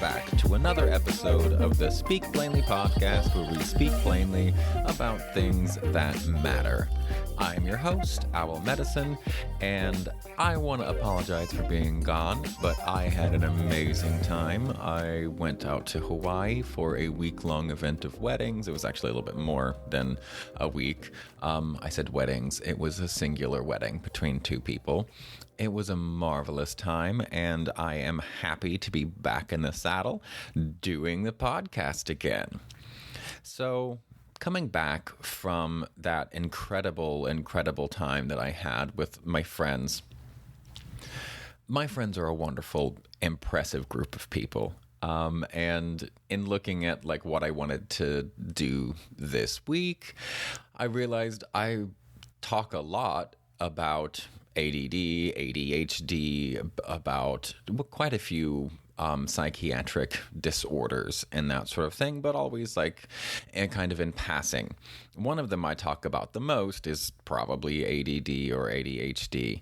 back to another episode of the Speak Plainly podcast, where we speak plainly about things that matter. I'm your host, Owl Medicine, and I want to apologize for being gone, but I had an amazing time. I went out to Hawaii for a week-long event of weddings. It was actually a little bit more than a week. I said weddings. It was a singular wedding between two people. It was a marvelous time, and I am happy to be back in the saddle doing the podcast again. So, coming back from that incredible time that I had with my friends are a wonderful, impressive group of people. And in looking at what I wanted to do this week, I realized I talk a lot about ADD, ADHD, about quite a few psychiatric disorders and that sort of thing, but always kind of in passing. One of them I talk about the most is probably ADD or ADHD.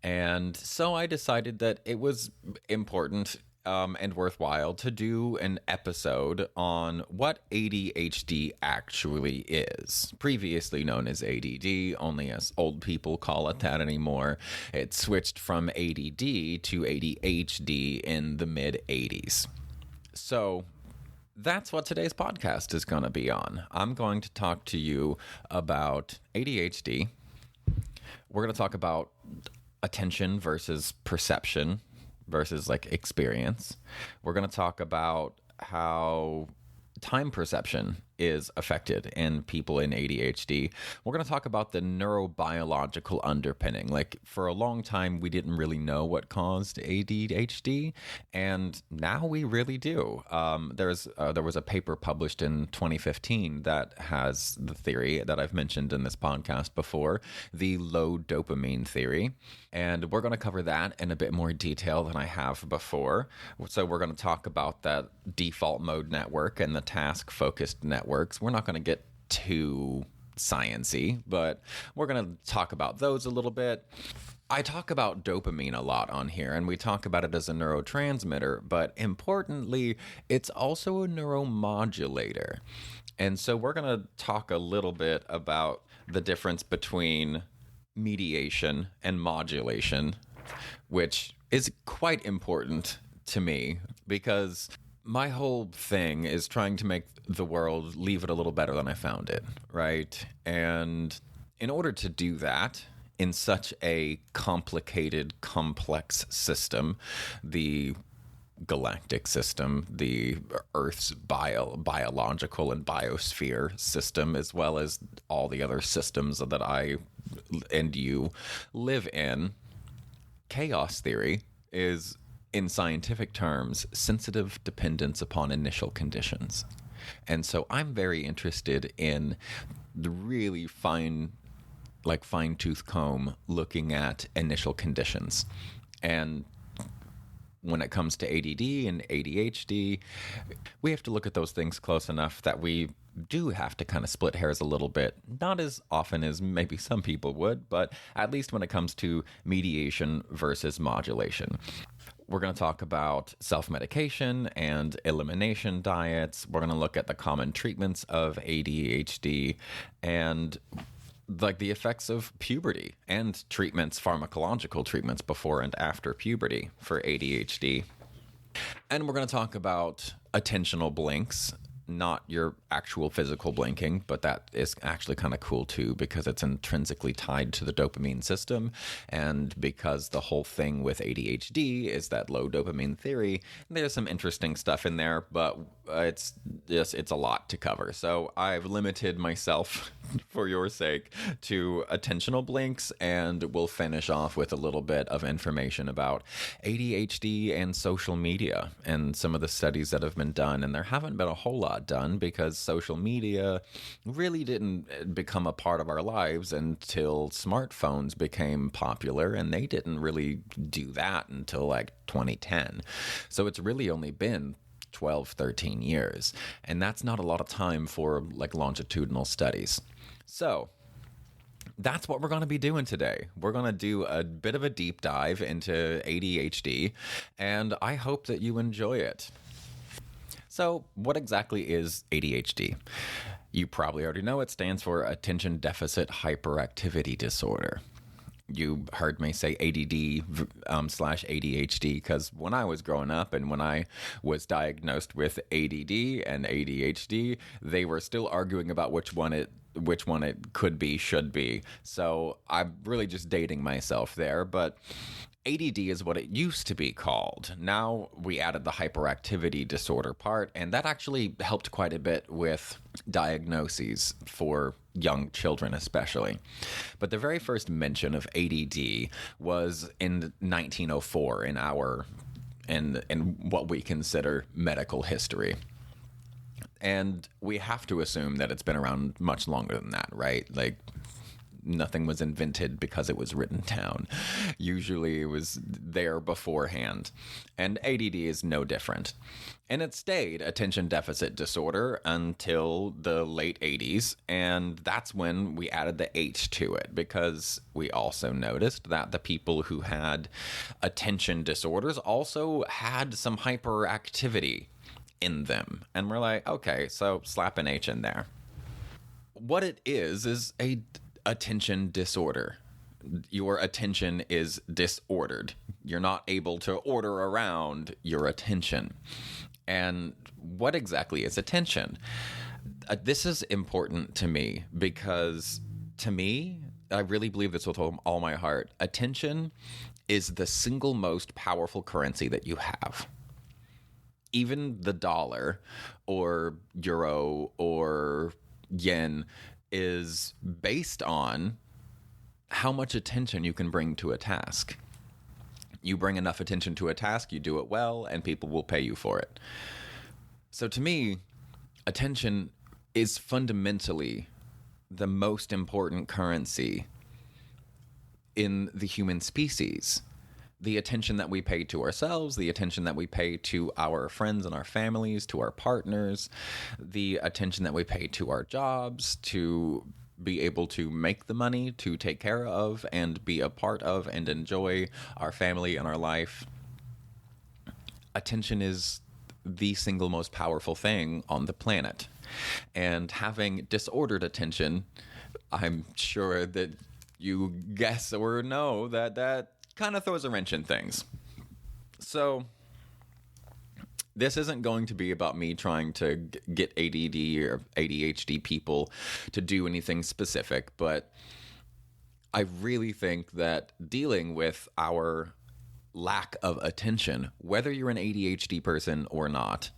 And so I decided that it was important and worthwhile to do an episode on what ADHD actually is. Previously known as ADD, only as old people call it that anymore. It switched from ADD to ADHD in the mid-'80s. So that's what today's podcast is going to be on. I'm going to talk to you about ADHD. We're going to talk about attention versus perception versus experience. We're going to talk about how time perception is affected in people in ADHD. We're going to talk about the neurobiological underpinning. For a long time, we didn't really know what caused ADHD, and now we really do. There was a paper published in 2015 that has the theory that I've mentioned in this podcast before, the Low Dopamine Theory, and we're going to cover that in a bit more detail than I have before. So we're going to talk about that default mode network and the task-focused networks. We're not going to get too science-y, but we're going to talk about those a little bit. I talk about dopamine a lot on here, and we talk about it as a neurotransmitter, but importantly, it's also a neuromodulator. And so we're going to talk a little bit about the difference between mediation and modulation, which is quite important to me because my whole thing is trying to make the world, leave it a little better than I found it, right? And in order to do that in such a complicated, complex system, the galactic system, the Earth's biological and biosphere system, as well as all the other systems that I and you live in, chaos theory is, in scientific terms, sensitive dependence upon initial conditions. And so I'm very interested in the really fine-tooth comb looking at initial conditions. And when it comes to ADD and ADHD, we have to look at those things close enough that we do have to kind of split hairs a little bit. Not as often as maybe some people would, but at least when it comes to mediation versus modulation. We're going to talk about self-medication and elimination diets. We're going to look at the common treatments of ADHD and the effects of puberty and treatments, pharmacological treatments before and after puberty for ADHD. And we're going to talk about attentional blinks, not your actual physical blinking, but that is actually kind of cool too because it's intrinsically tied to the dopamine system, and because the whole thing with ADHD is that low dopamine theory, there's some interesting stuff in there, but it's a lot to cover. So I've limited myself for your sake to attentional blinks, and we'll finish off with a little bit of information about ADHD and social media and some of the studies that have been done. And there haven't been a whole lot done because social media really didn't become a part of our lives until smartphones became popular, and they didn't really do that until 2010. So it's really only been 12, 13 years, and that's not a lot of time for longitudinal studies. So that's what we're going to be doing today. We're going to do a bit of a deep dive into ADHD, and I hope that you enjoy it. So, what exactly is ADHD? You probably already know it stands for Attention Deficit Hyperactivity Disorder. You heard me say ADD slash ADHD because when I was growing up and when I was diagnosed with ADD and ADHD, they were still arguing about which one it could be, should be. So I'm really just dating myself there, but ADD is what it used to be called. Now we added the hyperactivity disorder part, and that actually helped quite a bit with diagnoses for young children especially. But the very first mention of ADD was in 1904 in what we consider medical history. And we have to assume that it's been around much longer than that, right? Like, nothing was invented because it was written down. Usually it was there beforehand. And ADD is no different. And it stayed attention deficit disorder until the late 80s. And that's when we added the H to it, because we also noticed that the people who had attention disorders also had some hyperactivity in them. And we're like, okay, so slap an H in there. What it is a attention disorder. Your attention is disordered. You're not able to order around your attention. And what exactly is attention? This is important to me because, to me, I really believe this with all my heart. Attention is the single most powerful currency that you have. Even the dollar or euro or yen is based on how much attention you can bring to a task. You bring enough attention to a task, you do it well, and people will pay you for it. So to me, attention is fundamentally the most important currency in the human species. The attention that we pay to ourselves, the attention that we pay to our friends and our families, to our partners, the attention that we pay to our jobs, to be able to make the money, to take care of and be a part of and enjoy our family and our life. Attention is the single most powerful thing on the planet. And having disordered attention, I'm sure that you guess or know that kind of throws a wrench in things. So this isn't going to be about me trying to get ADD or ADHD people to do anything specific, but I really think that dealing with our lack of attention, whether you're an ADHD person or not,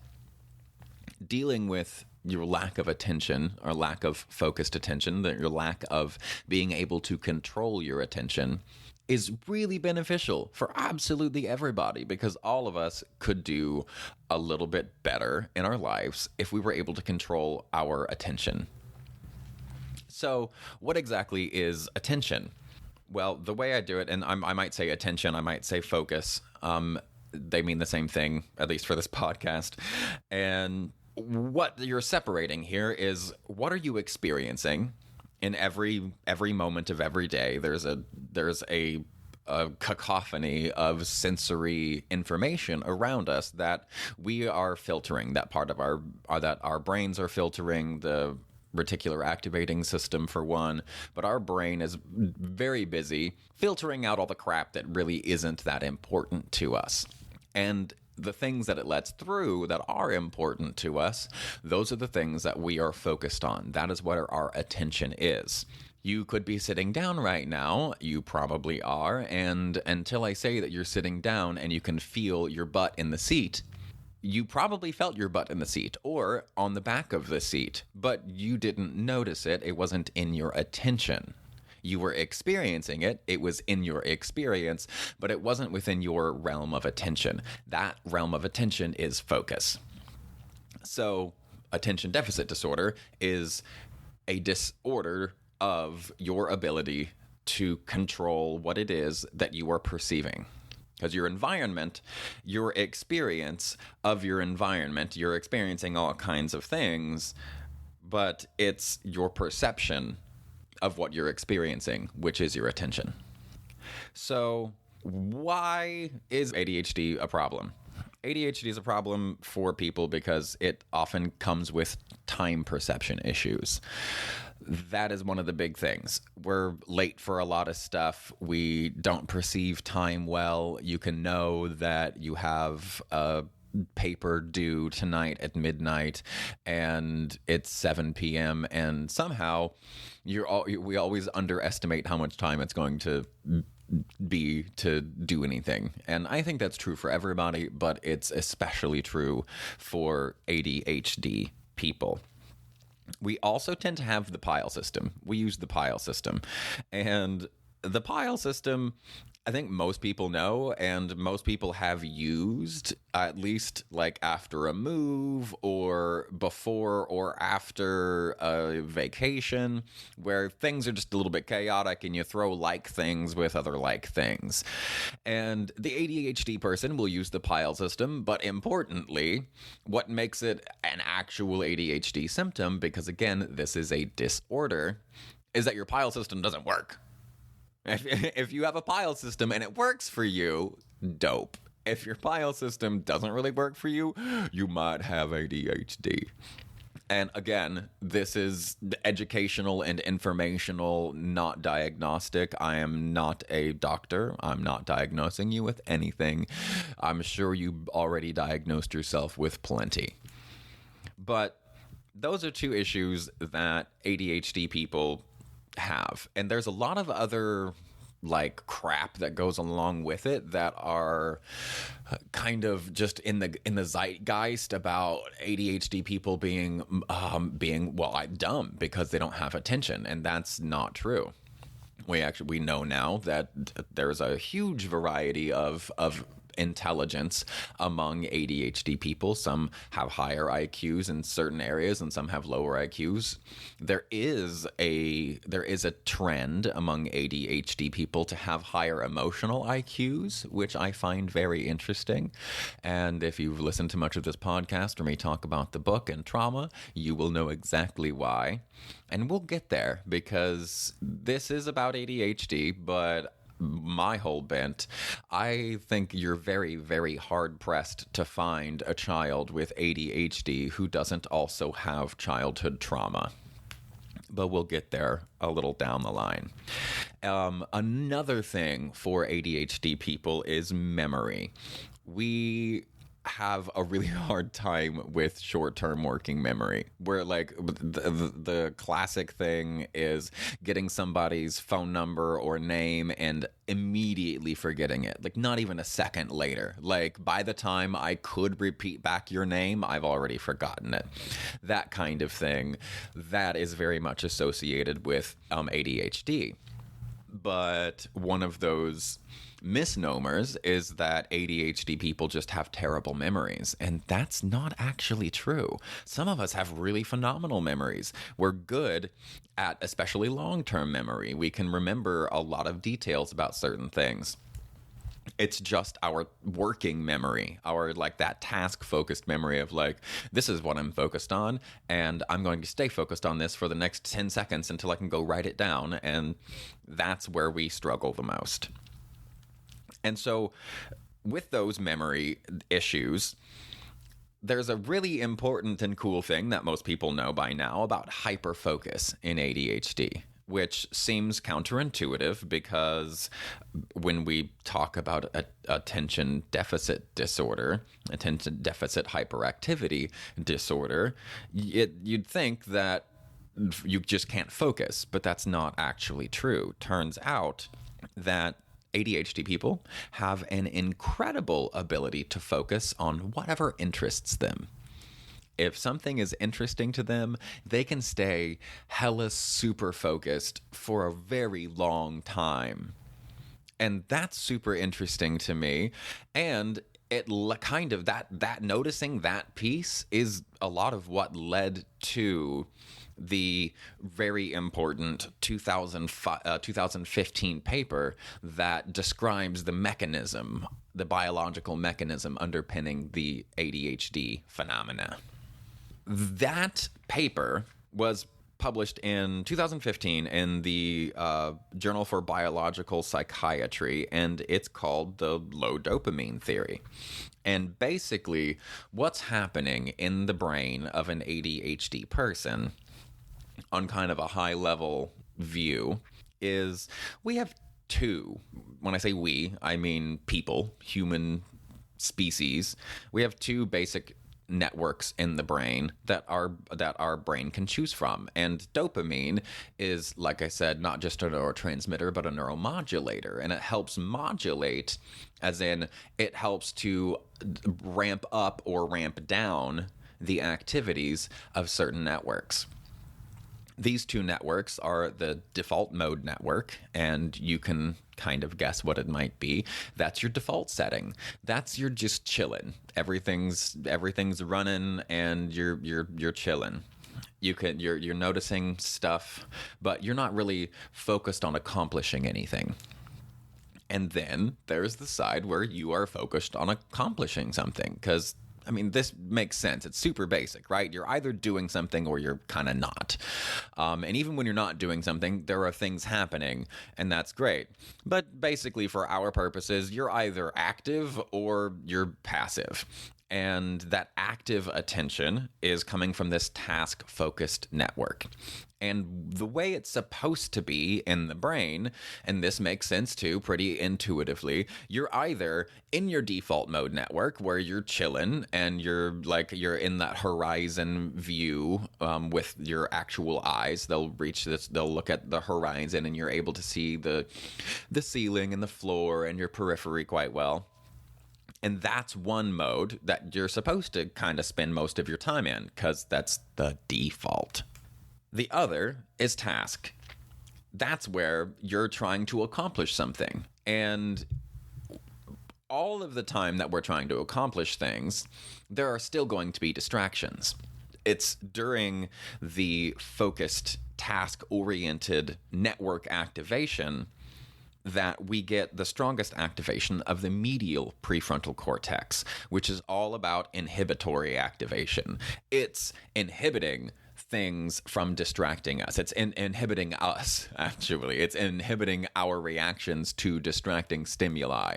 dealing with your lack of attention or lack of focused attention, your lack of being able to control your attention is really beneficial for absolutely everybody, because all of us could do a little bit better in our lives if we were able to control our attention. So what exactly is attention? Well, the way I do it, and I might say attention, I might say focus. They mean the same thing, at least for this podcast. And what you're separating here is, what are you experiencing in every moment of every day? There's a cacophony of sensory information around us that we are filtering. That part of our brains are filtering, the reticular activating system for one, but our brain is very busy filtering out all the crap that really isn't that important to us. And the things that it lets through that are important to us, those are the things that we are focused on. That is what our attention is. You could be sitting down right now, you probably are, and until I say that you're sitting down and you can feel your butt in the seat, you probably felt your butt in the seat or on the back of the seat, but you didn't notice it. It wasn't in your attention. You were experiencing it. It was in your experience, but it wasn't within your realm of attention. That realm of attention is focus. So attention deficit disorder is a disorder of your ability to control what it is that you are perceiving. Because your environment, your experience of your environment, you're experiencing all kinds of things, but it's your perception of what you're experiencing, which is your attention. So why is ADHD a problem? ADHD is a problem for people because it often comes with time perception issues. That is one of the big things. We're late for a lot of stuff. We don't perceive time well. You can know that you have a paper due tonight at midnight and it's 7 p.m. and somehow we always underestimate how much time it's going to be to do anything. And I think that's true for everybody, but it's especially true for ADHD people. We also tend to have the pile system. We use the pile system. And the pile system, I think most people know, and most people have used, at least like after a move or before or after a vacation, where things are just a little bit chaotic and you throw like things with other like things. And the ADHD person will use the pile system, but importantly, what makes it an actual ADHD symptom, because again, this is a disorder, is that your pile system doesn't work. If you have a pile system and it works for you, dope. If your pile system doesn't really work for you, you might have ADHD. And again, this is educational and informational, not diagnostic. I am not a doctor. I'm not diagnosing you with anything. I'm sure you already diagnosed yourself with plenty. But those are two issues that ADHD people have. And there's a lot of other like crap that goes along with it that are kind of just in the zeitgeist about ADHD people being dumb because they don't have attention, and that's not true. We know now that there's a huge variety of intelligence among ADHD people. Some have higher IQs in certain areas and some have lower IQs. There is a trend among ADHD people to have higher emotional IQs, which I find very interesting. And if you've listened to much of this podcast or me talk about the book and trauma, you will know exactly why. And we'll get there because this is about ADHD, but my whole bent, I think you're very, very hard-pressed to find a child with ADHD who doesn't also have childhood trauma. But we'll get there a little down the line. Another thing for ADHD people is memory. We have a really hard time with short-term working memory, where like the classic thing is getting somebody's phone number or name and immediately forgetting it, like not even a second later. Like by the time I could repeat back your name, I've already forgotten it. That kind of thing, that is very much associated with ADHD. But one of those misnomers is that ADHD people just have terrible memories, and that's not actually true. Some of us have really phenomenal memories. We're good at especially long-term memory. We can remember a lot of details about certain things. It's just our working memory, our like that task-focused memory of like, this is what I'm focused on, and I'm going to stay focused on this for the next 10 seconds until I can go write it down, and that's where we struggle the most. And so with those memory issues, there's a really important and cool thing that most people know by now about hyperfocus in ADHD, which seems counterintuitive because when we talk about attention deficit disorder, attention deficit hyperactivity disorder, you'd think that you just can't focus, but that's not actually true. Turns out that ADHD people have an incredible ability to focus on whatever interests them. If something is interesting to them, they can stay hella super focused for a very long time. And that's super interesting to me. And it kind of that noticing that piece is a lot of what led to the very important 2015 paper that describes the mechanism, the biological mechanism underpinning the ADHD phenomena. That paper was published in 2015 in the Journal for Biological Psychiatry, and it's called the Low Dopamine Theory. And basically, what's happening in the brain of an ADHD person on kind of a high-level view is we have two, when I say we, I mean people, human species. We have two basic networks in the brain that our brain can choose from. And dopamine is, like I said, not just a neurotransmitter, but a neuromodulator. And it helps modulate, as in it helps to ramp up or ramp down the activities of certain networks. These two networks are the default mode network, and you can kind of guess what it might be. That's your default setting. That's you're just chilling. Everything's running, and you're chilling. You're noticing stuff, but you're not really focused on accomplishing anything. And then there's the side where you are focused on accomplishing something, because I mean, this makes sense. It's super basic, right? You're either doing something or you're kind of not. And even when you're not doing something, there are things happening, and that's great. But basically, for our purposes, you're either active or you're passive. And that active attention is coming from this task-focused network. And the way it's supposed to be in the brain, and this makes sense too pretty intuitively, you're either in your default mode network where you're chilling and you're in that horizon view with your actual eyes. They'll look at the horizon, and you're able to see the ceiling and the floor and your periphery quite well. And that's one mode that you're supposed to kind of spend most of your time in, because that's the default. The other is task. That's where you're trying to accomplish something. And all of the time that we're trying to accomplish things, there are still going to be distractions. It's during the focused, task-oriented network activation that we get the strongest activation of the medial prefrontal cortex, which is all about inhibitory activation. It's inhibiting things from distracting us. It's inhibiting us, actually. It's inhibiting our reactions to distracting stimuli.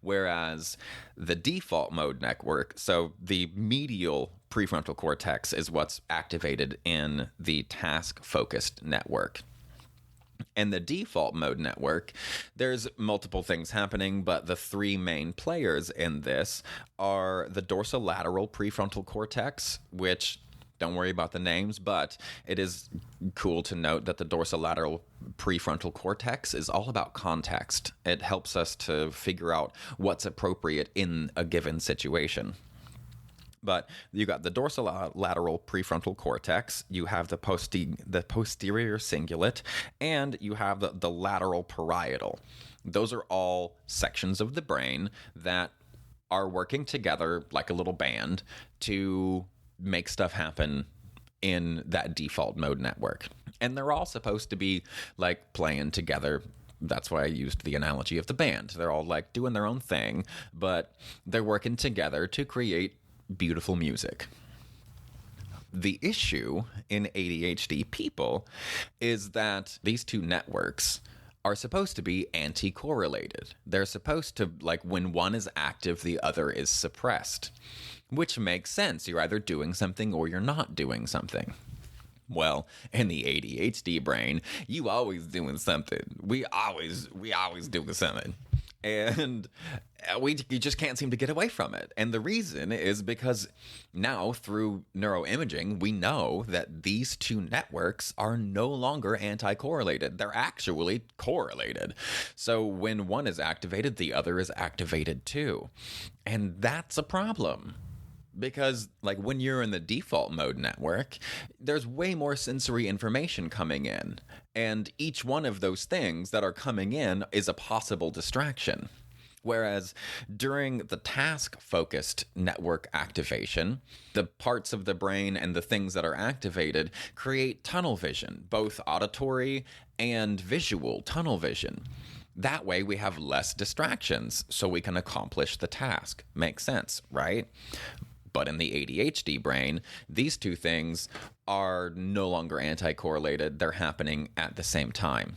Whereas the default mode network, so the medial prefrontal cortex, is what's activated in the task-focused network. And the default mode network, there's multiple things happening, but the three main players in this are the dorsolateral prefrontal cortex, which, don't worry about the names, but it is cool to note that the dorsolateral prefrontal cortex is all about context. It helps us to figure out what's appropriate in a given situation. But you got the dorsolateral prefrontal cortex, you have the posterior cingulate, and you have the lateral parietal. Those are all sections of the brain that are working together like a little band to make stuff happen in that default mode network. And they're all supposed to be like playing together. That's why I used the analogy of the band. They're all like doing their own thing, but they're working together to create beautiful music. The issue in ADHD people is that these two networks are supposed to be anti-correlated. They're supposed to, like, when one is active, the other is suppressed, which makes sense. You're either doing something or you're not doing something. Well, in the ADHD brain, you always doing something. We always doing something. And you just can't seem to get away from it. And the reason is because now through neuroimaging, we know that these two networks are no longer anti-correlated. They're actually correlated. So when one is activated, the other is activated too. And that's a problem. Because, like, when you're in the default mode network, there's way more sensory information coming in. And each one of those things that are coming in is a possible distraction. Whereas during the task-focused network activation, the parts of the brain and the things that are activated create tunnel vision, both auditory and visual tunnel vision. That way we have less distractions, so we can accomplish the task. Makes sense, right? But in the ADHD brain, these two things are no longer anti-correlated. They're happening at the same time.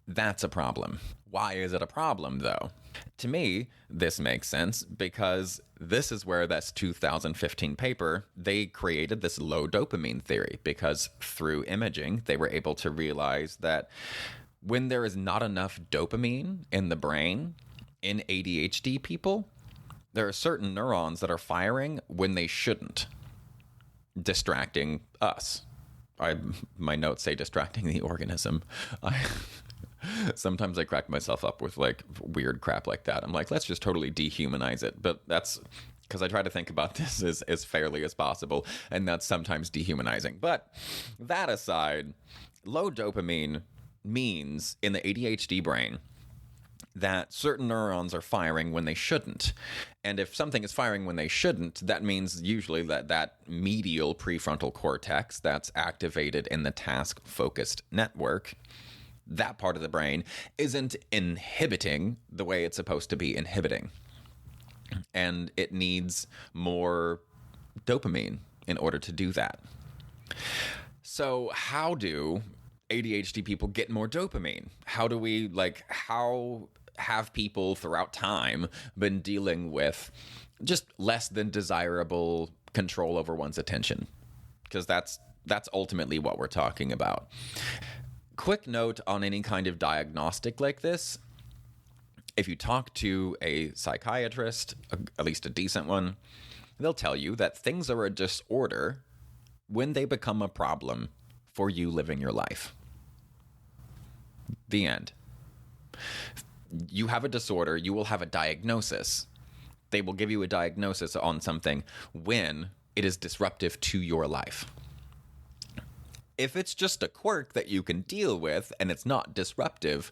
That's a problem. Why is it a problem, though? To me, this makes sense because this is where this 2015 paper, they created this low dopamine theory, because through imaging, they were able to realize that when there is not enough dopamine in the brain in ADHD people, there are certain neurons that are firing when they shouldn't, distracting us. My notes say distracting the organism. Sometimes I crack myself up with like weird crap like that. I'm like, let's just totally dehumanize it. But that's because I try to think about this as fairly as possible, and that's sometimes dehumanizing. But that aside, low dopamine means in the ADHD brain that certain neurons are firing when they shouldn't. And if something is firing when they shouldn't, that means usually that medial prefrontal cortex that's activated in the task-focused network, that part of the brain isn't inhibiting the way it's supposed to be inhibiting. And it needs more dopamine in order to do that. So how do ADHD people get more dopamine? How do we, how have people throughout time been dealing with just less than desirable control over one's attention? Because that's ultimately what we're talking about. Quick note on any kind of diagnostic like this: if you talk to a psychiatrist, at least a decent one, they'll tell you that things are a disorder when they become a problem for you living your life. The end. You have a disorder, you will have a diagnosis. They will give you a diagnosis on something when it is disruptive to your life. If it's just a quirk that you can deal with and it's not disruptive,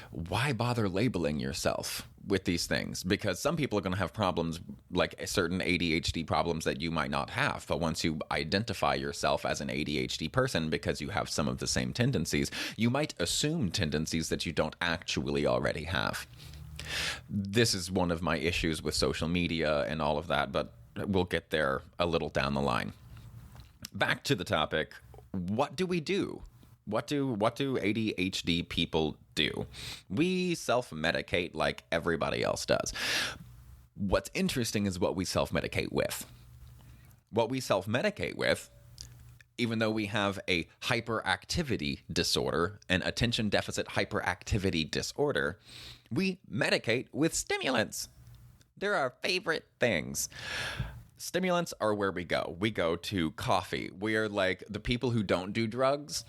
why bother labeling yourself with these things? Because some people are going to have problems, like certain ADHD problems that you might not have. But once you identify yourself as an ADHD person because you have some of the same tendencies, you might assume tendencies that you don't actually already have. This is one of my issues with social media and all of that, but we'll get there a little down the line. Back to the topic. What do we do? What do ADHD people do? We self-medicate like everybody else does. What's interesting is what we self-medicate with. What we self-medicate with, even though we have a hyperactivity disorder, an attention deficit hyperactivity disorder, we medicate with stimulants. They're our favorite things. Stimulants are where we go. We go to coffee. We are like the people who don't do drugs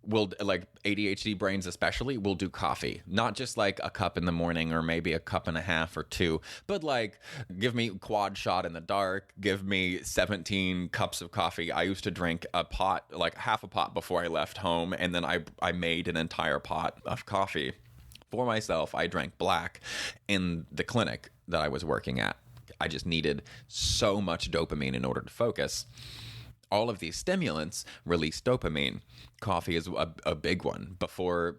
will, like ADHD brains especially, will do coffee. Not just like a cup in the morning or maybe a cup and a half or two, but like give me quad shot in the dark, give me 17 cups of coffee. I used to drink a pot, like half a pot before I left home, and then I made an entire pot of coffee for myself. I drank black in the clinic that I was working at. I just needed so much dopamine in order to focus. All of these stimulants release dopamine. Coffee is a big one. Before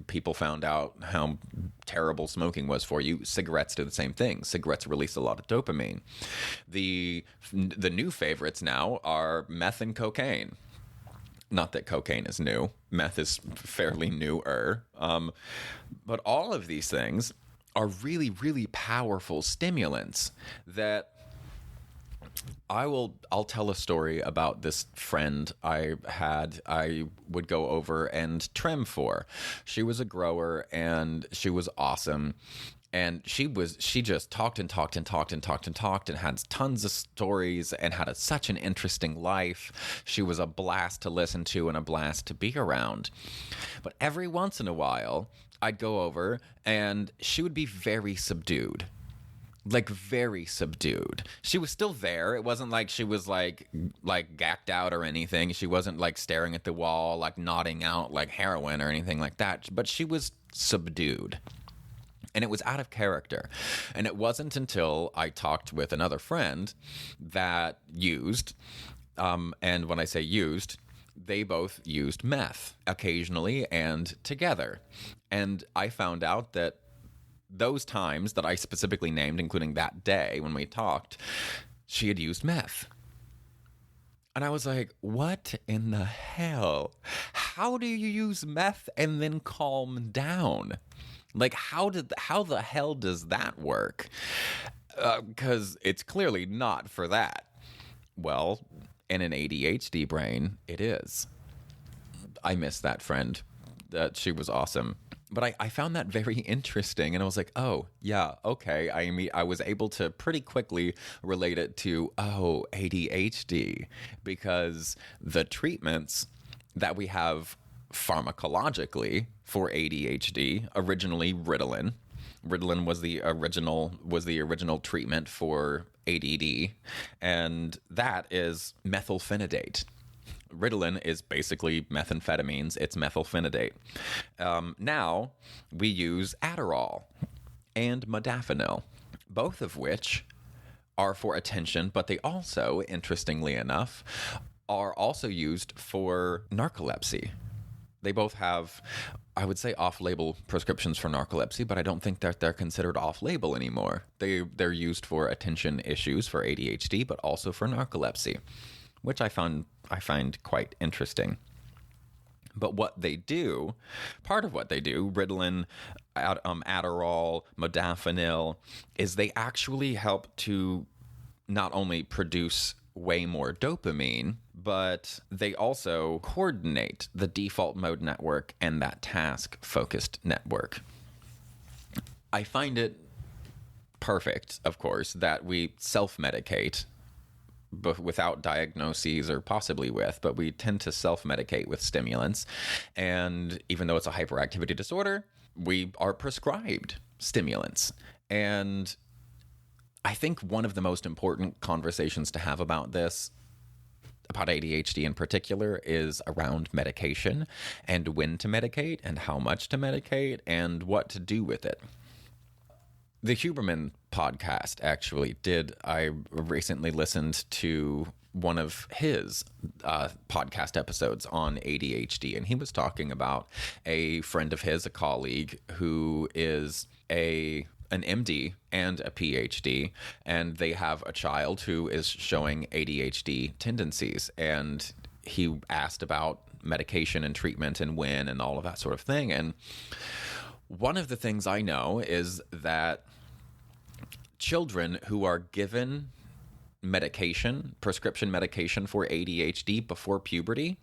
people found out how terrible smoking was for you, cigarettes do the same thing. Cigarettes release a lot of dopamine. The new favorites now are meth and cocaine. Not that cocaine is new. Meth is fairly newer. But all of these things are really, really powerful stimulants that I'll tell a story about this friend I would go over and trim for. She was a grower and she was awesome. And she just talked and had tons of stories and had such an interesting life. She was a blast to listen to and a blast to be around. But every once in a while, I'd go over and she would be very subdued. Like very subdued. She was still there. It wasn't like she was like gacked out or anything. She wasn't like staring at the wall, like nodding out like heroin or anything like that. But she was subdued. And it was out of character. And it wasn't until I talked with another friend that used, and when I say used, they both used meth occasionally and together. And I found out that those times that I specifically named, including that day when we talked, she had used meth. And I was like, what in the hell? How do you use meth and then calm down? Like, how the hell does that work? Because it's clearly not for that. Well, in an ADHD brain, it is. I miss that friend. She was awesome. But I found that very interesting, and I was like, oh, yeah, okay. I mean, I was able to pretty quickly relate it to, ADHD, because the treatments that we have pharmacologically for ADHD, originally Ritalin. Ritalin was the original treatment for ADD, and that is methylphenidate. Ritalin is basically methamphetamines. It's methylphenidate. Now we use Adderall and modafinil, both of which are for attention, but they also, interestingly enough, are also used for narcolepsy. They both have, I would say, off-label prescriptions for narcolepsy, but I don't think that they're considered off-label anymore. They're used for attention issues for ADHD, but also for narcolepsy, which I find quite interesting. But what they do, part of what they do, Ritalin, Adderall, modafinil, is they actually help to not only produce way more dopamine, but they also coordinate the default mode network and that task-focused network. I find it perfect, of course, that we self-medicate without diagnoses, or possibly with, but we tend to self-medicate with stimulants. And even though it's a hyperactivity disorder, we are prescribed stimulants. And I think one of the most important conversations to have about this, about ADHD in particular, is around medication and when to medicate and how much to medicate and what to do with it. The Huberman podcast I recently listened to one of his podcast episodes on ADHD, and he was talking about a friend of his, a colleague, who is an MD and a PhD, and they have a child who is showing ADHD tendencies, and he asked about medication and treatment and when and all of that sort of thing. And one of the things I know is that children who are given prescription medication for ADHD before puberty,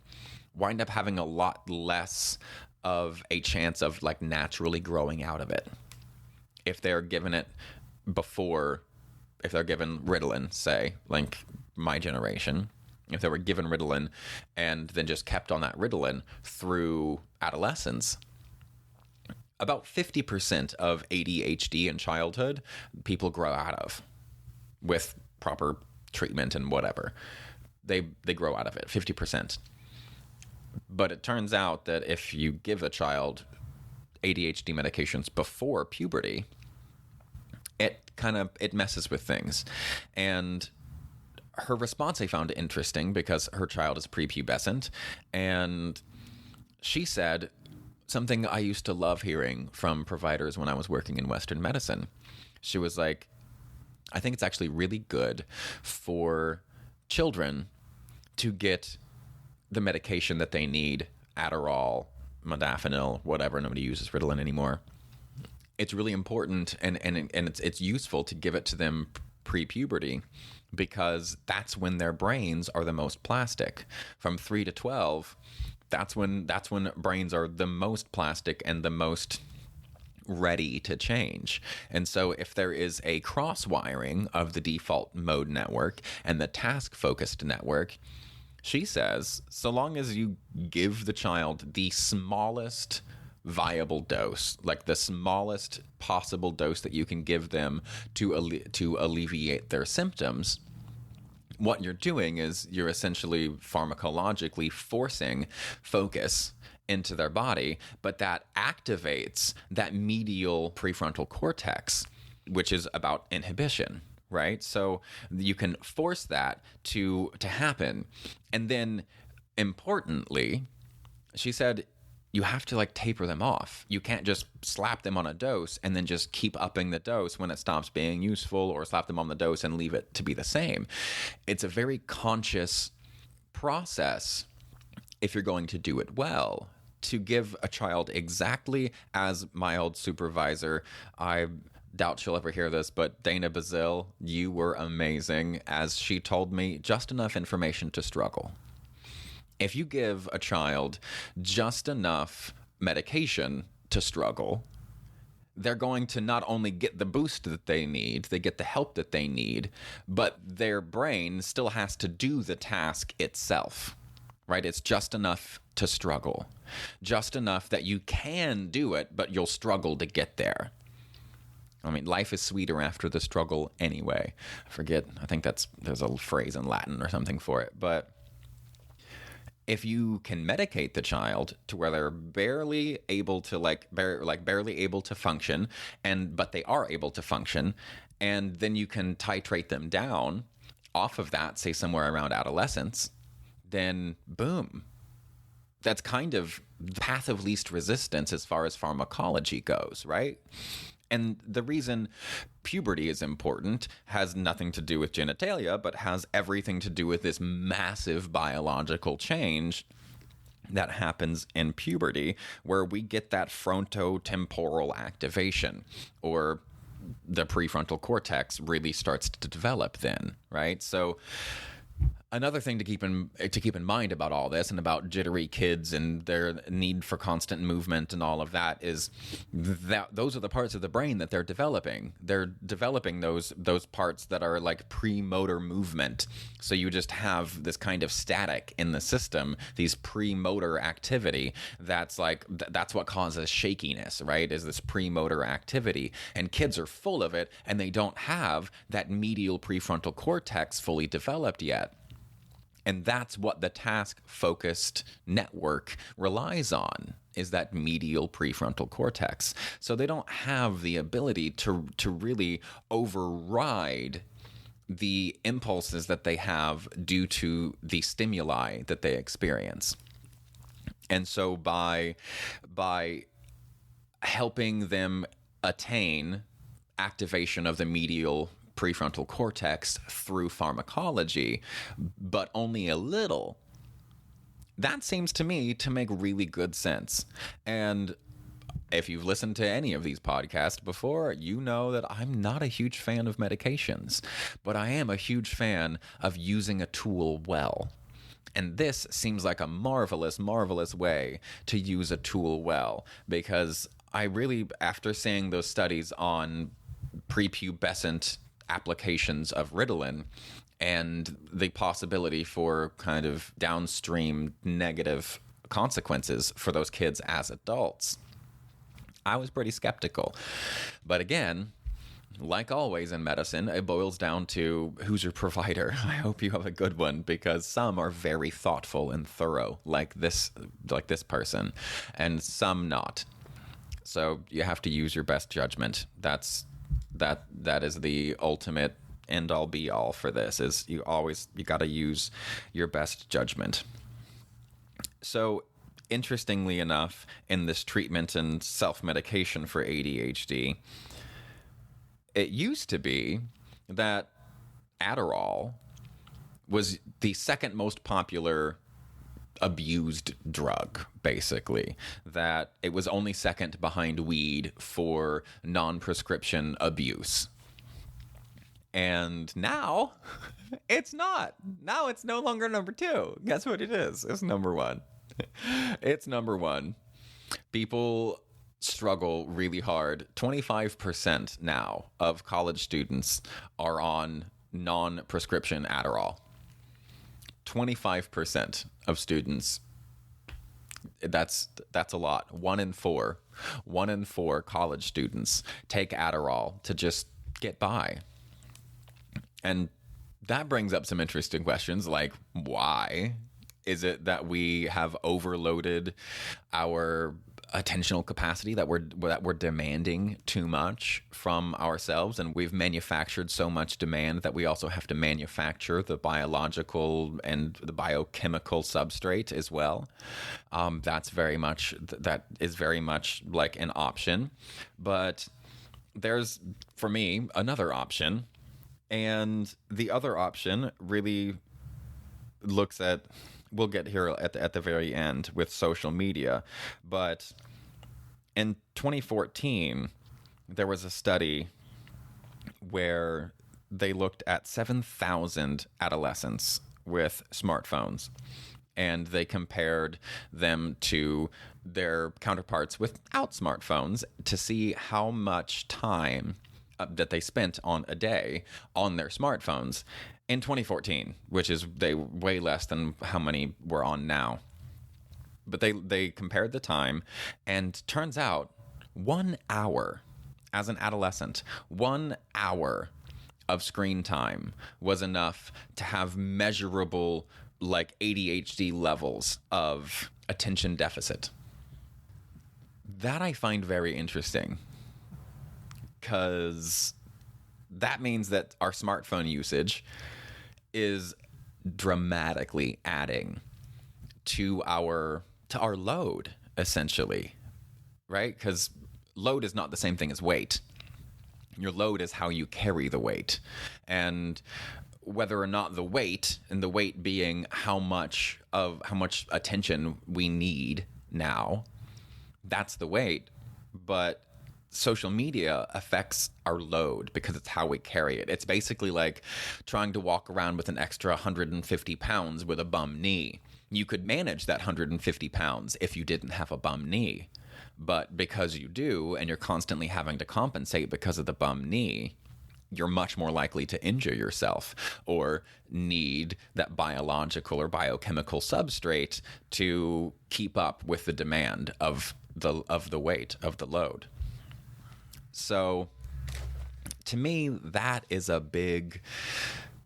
wind up having a lot less of a chance of like naturally growing out of it. If they're given it if they're given Ritalin, say, like my generation, if they were given Ritalin and then just kept on that Ritalin through adolescence, about 50% of ADHD in childhood, people grow out of with proper treatment and whatever. They grow out of it, 50%. But it turns out that if you give a child ADHD medications before puberty, it messes with things. And her response I found interesting because her child is prepubescent, and she said something I used to love hearing from providers when I was working in Western medicine. She was like, I think it's actually really good for children to get the medication that they need, Adderall, modafinil, whatever. Nobody uses Ritalin anymore. It's really important, and it's useful to give it to them pre-puberty, because that's when their brains are the most plastic. From 3 to 12, that's when brains are the most plastic and the most ready to change. And so if there is a cross-wiring of the default mode network and the task-focused network, she says, so long as you give the child the smallest viable dose, like the smallest possible dose that you can give them to alleviate their symptoms, what you're doing is you're essentially pharmacologically forcing focus into their body, but that activates that medial prefrontal cortex, which is about inhibition, right? So you can force that to happen. And then importantly, she said, you have to like taper them off. You can't just slap them on a dose and then just keep upping the dose when it stops being useful, or slap them on the dose and leave it to be the same. It's a very conscious process, if you're going to do it well, to give a child exactly as my old supervisor, I doubt she'll ever hear this, but Dana Bazil, you were amazing, as she told me, just enough information to struggle. If you give a child just enough medication to struggle, they're going to not only get the boost that they need, they get the help that they need, but their brain still has to do the task itself, right? It's just enough to struggle, just enough that you can do it, but you'll struggle to get there. I mean, life is sweeter after the struggle anyway. I think there's a phrase in Latin or something for it, but if you can medicate the child to where they're barely able to barely able to function, but they are able to function, and then you can titrate them down off of that, say somewhere around adolescence, then boom. That's kind of the path of least resistance as far as pharmacology goes, right? And the reason puberty is important has nothing to do with genitalia, but has everything to do with this massive biological change that happens in puberty, where we get that frontotemporal activation, or the prefrontal cortex really starts to develop then, right? So another thing to keep in mind about all this, and about jittery kids and their need for constant movement and all of that, is that those are the parts of the brain that they're developing. They're developing those parts that are like premotor movement. So you just have this kind of static in the system, these premotor activity. That's what causes shakiness, right? Is this premotor activity, and kids are full of it, and they don't have that medial prefrontal cortex fully developed yet. And that's what the task-focused network relies on, is that medial prefrontal cortex. So they don't have the ability to really override the impulses that they have due to the stimuli that they experience. And so by helping them attain activation of the medial prefrontal cortex through pharmacology, but only a little, that seems to me to make really good sense. And if you've listened to any of these podcasts before, you know that I'm not a huge fan of medications, but I am a huge fan of using a tool well. And this seems like a marvelous, marvelous way to use a tool well, because I really, after seeing those studies on prepubescent applications of Ritalin and the possibility for kind of downstream negative consequences for those kids as adults, I was pretty skeptical. But again, like always in medicine, it boils down to who's your provider. I hope you have a good one, because some are very thoughtful and thorough, like this person, and some not. So you have to use your best judgment. That is the ultimate end all be all for this, is you got to use your best judgment. So interestingly enough, in this treatment and self-medication for ADHD, it used to be that Adderall was the second most popular abused drug, basically. That it was only second behind weed for non-prescription abuse. And now it's not. Now it's no longer number two. Guess what it is? It's number one. It's number one. People struggle really hard. 25% now of college students are on non-prescription Adderall. 25% of students. That's a lot. 1 in 4 college students take Adderall to just get by. And that brings up some interesting questions, like, why is it that we have overloaded our attentional capacity, that we're demanding too much from ourselves, and we've manufactured so much demand that we also have to manufacture the biological and the biochemical substrate as well. That is very much like an option, but there's, for me, another option, and the other option really looks at, we'll get here at the very end with social media, but in 2014, there was a study where they looked at 7,000 adolescents with smartphones, and they compared them to their counterparts without smartphones to see how much time that they spent on a day on their smartphones in 2014, which is way less than how many we're on now. But they compared the time, and turns out 1 hour as an adolescent, 1 hour of screen time was enough to have measurable like ADHD levels of attention deficit. That I find very interesting, because that means that our smartphone usage is dramatically adding to our load, essentially, right? Because load is not the same thing as weight. Your load is how you carry the weight, and whether or not the weight, and the weight being how much attention we need now, that's the weight. But social media affects our load because it's how we carry it. It's basically like trying to walk around with an extra 150 pounds with a bum knee. You could manage that 150 pounds if you didn't have a bum knee. But because you do, and you're constantly having to compensate because of the bum knee, you're much more likely to injure yourself or need that biological or biochemical substrate to keep up with the demand of the weight, of the load. So to me, that's a big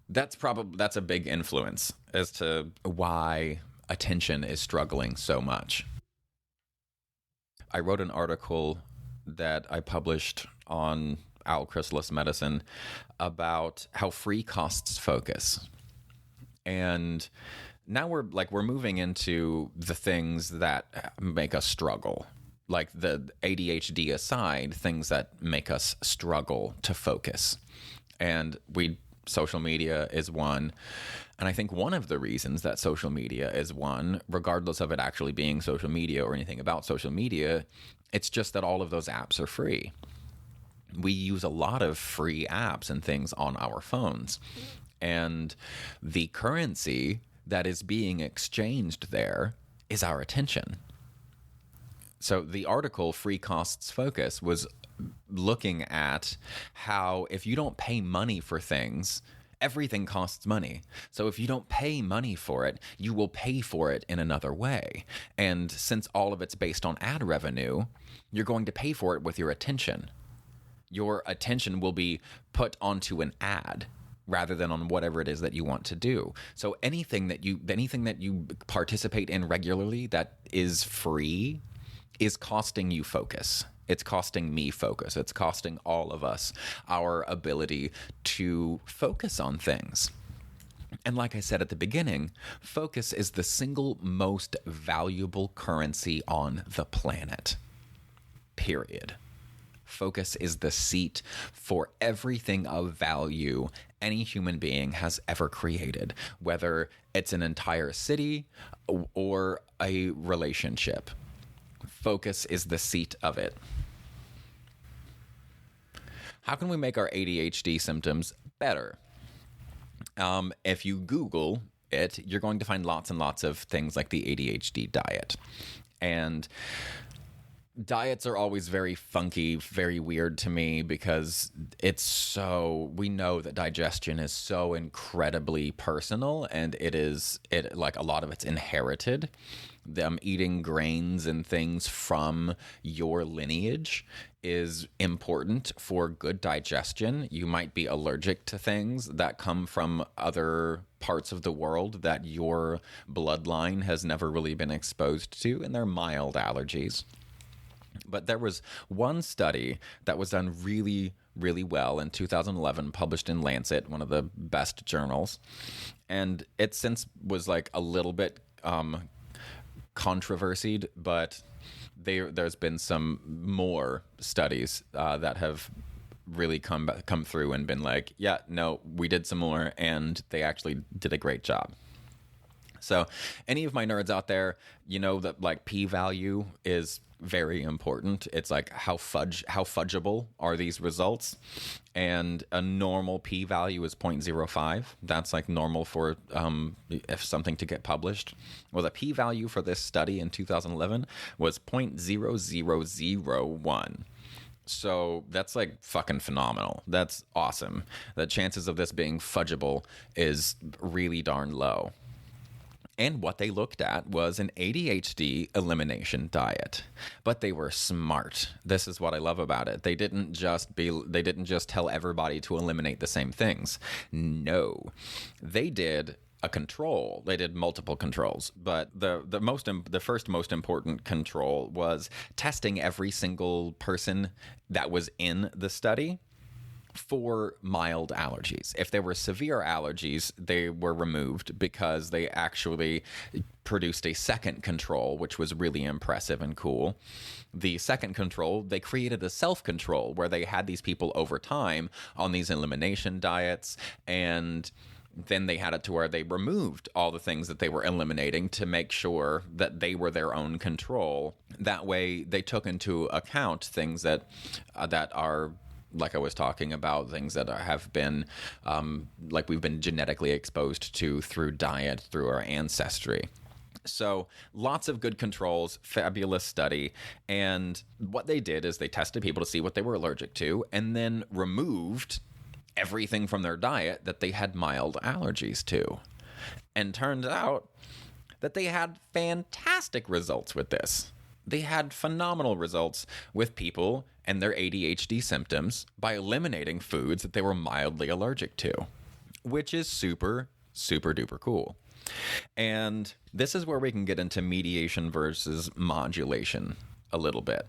influence as to why attention is struggling so much. I wrote an article that I published on Al Chrysalis Medicine about how free costs focus. And now we're moving into the things that make us struggle. Like the ADHD aside, things that make us struggle to focus. And social media is one. And I think one of the reasons that social media is one, regardless of it actually being social media or anything about social media, it's just that all of those apps are free. We use a lot of free apps and things on our phones. And the currency that is being exchanged there is our attention. So the article, Free Costs Focus, was looking at how if you don't pay money for things, everything costs money. So if you don't pay money for it, you will pay for it in another way. And since all of it's based on ad revenue, you're going to pay for it with your attention. Your attention will be put onto an ad rather than on whatever it is that you want to do. So anything that you participate in regularly that is free is costing you focus. It's costing me focus. It's costing all of us our ability to focus on things. And like I said at the beginning, focus is the single most valuable currency on the planet. Period. Focus is the seat for everything of value any human being has ever created, whether it's an entire city or a relationship. Focus is the seat of it. How can we make our ADHD symptoms better? If you Google it, you're going to find lots and lots of things like the ADHD diet. And diets are always very funky, very weird to me, because we know that digestion is so incredibly personal, and like a lot of it's inherited. Them eating grains and things from your lineage is important for good digestion. You might be allergic to things that come from other parts of the world that your bloodline has never really been exposed to, and they're mild allergies. But there was one study that was done really, really well in 2011, published in Lancet, one of the best journals. And it since was like a little bit controversied, but there's been some more studies that have really come through and been like, yeah, no, we did some more, and they actually did a great job. So any of my nerds out there, you know that like p-value is very important. It's like how fudgeable are these results? And a normal p-value is 0.05. That's like normal for if something to get published. Well, the p-value for this study in 2011 was 0.0001. So that's like fucking phenomenal. That's awesome. The chances of this being fudgeable is really darn low. And what they looked at was an ADHD elimination diet. But they were smart. This is what I love about it. They didn't just tell everybody to eliminate the same things. No. They did a control. They did multiple controls, but the first most important control was testing every single person that was in the study for mild allergies. If there were severe allergies, they were removed because they actually produced a second control, which was really impressive and cool. The second control, they created a self-control where they had these people over time on these elimination diets, and then they had it to where they removed all the things that they were eliminating to make sure that they were their own control. That way, they took into account things that are, like I was talking about, things that have been, like we've been genetically exposed to through diet, through our ancestry. So lots of good controls, fabulous study. And what they did is they tested people to see what they were allergic to, and then removed everything from their diet that they had mild allergies to. And turned out that they had fantastic results with this. They had phenomenal results with people and their ADHD symptoms by eliminating foods that they were mildly allergic to, which is super, super duper cool. And this is where we can get into mediation versus modulation a little bit.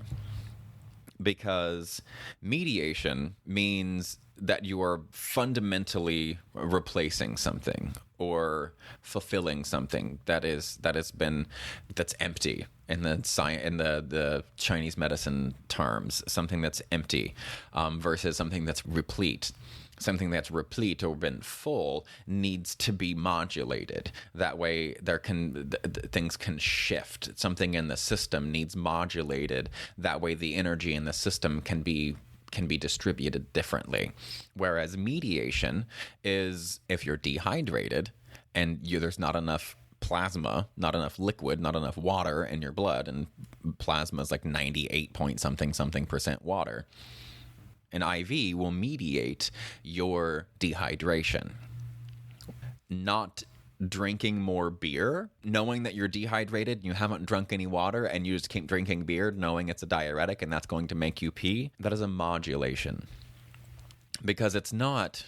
Because mediation means that you are fundamentally replacing something or fulfilling something that's empty in the Chinese medicine terms, something that's empty versus something that's replete. Something that's replete or been full needs to be modulated. That way, things can shift. Something in the system needs modulated. That way, the energy in the system can be distributed differently. Whereas mediation is if you're dehydrated and there's not enough plasma, not enough liquid, not enough water in your blood, and plasma is like 98 point something percent water. An IV will mediate your dehydration. Not drinking more beer, knowing that you're dehydrated and you haven't drunk any water and you just keep drinking beer knowing it's a diuretic and that's going to make you pee, that is a modulation. Because it's not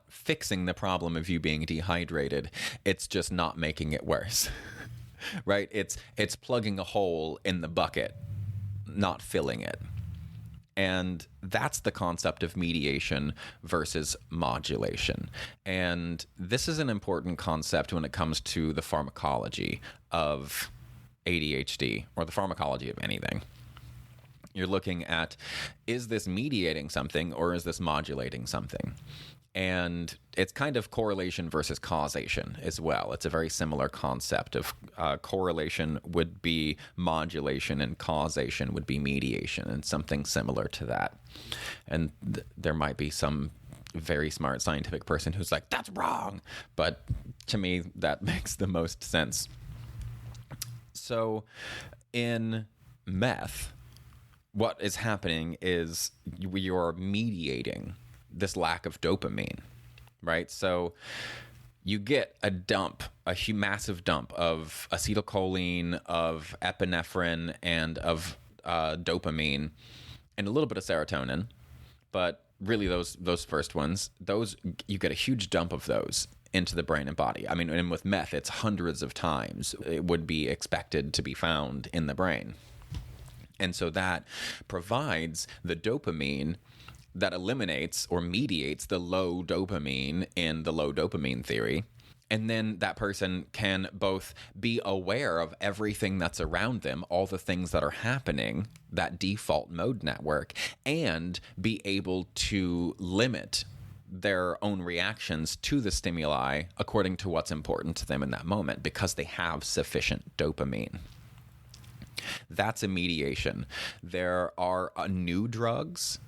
fixing the problem of you being dehydrated. It's just not making it worse. Right? It's plugging a hole in the bucket, not filling it. And that's the concept of mediation versus modulation. And this is an important concept when it comes to the pharmacology of ADHD or the pharmacology of anything. You're looking at, is this mediating something or is this modulating something? And it's kind of correlation versus causation as well. It's a very similar concept of correlation would be modulation and causation would be mediation, and something similar to that. And there might be some very smart scientific person who's like, that's wrong. But to me, that makes the most sense. So in meth, what is happening is you're mediating this lack of dopamine, right? So you get a massive dump of acetylcholine, of epinephrine, and of dopamine, and a little bit of serotonin. But really those first ones, you get a huge dump of those into the brain and body. I mean, and with meth, it's hundreds of times it would be expected to be found in the brain. And so that provides the dopamine that eliminates or mediates the low dopamine in the low dopamine theory. And then that person can both be aware of everything that's around them, all the things that are happening, that default mode network, and be able to limit their own reactions to the stimuli according to what's important to them in that moment because they have sufficient dopamine. That's a mediation. There are new drugs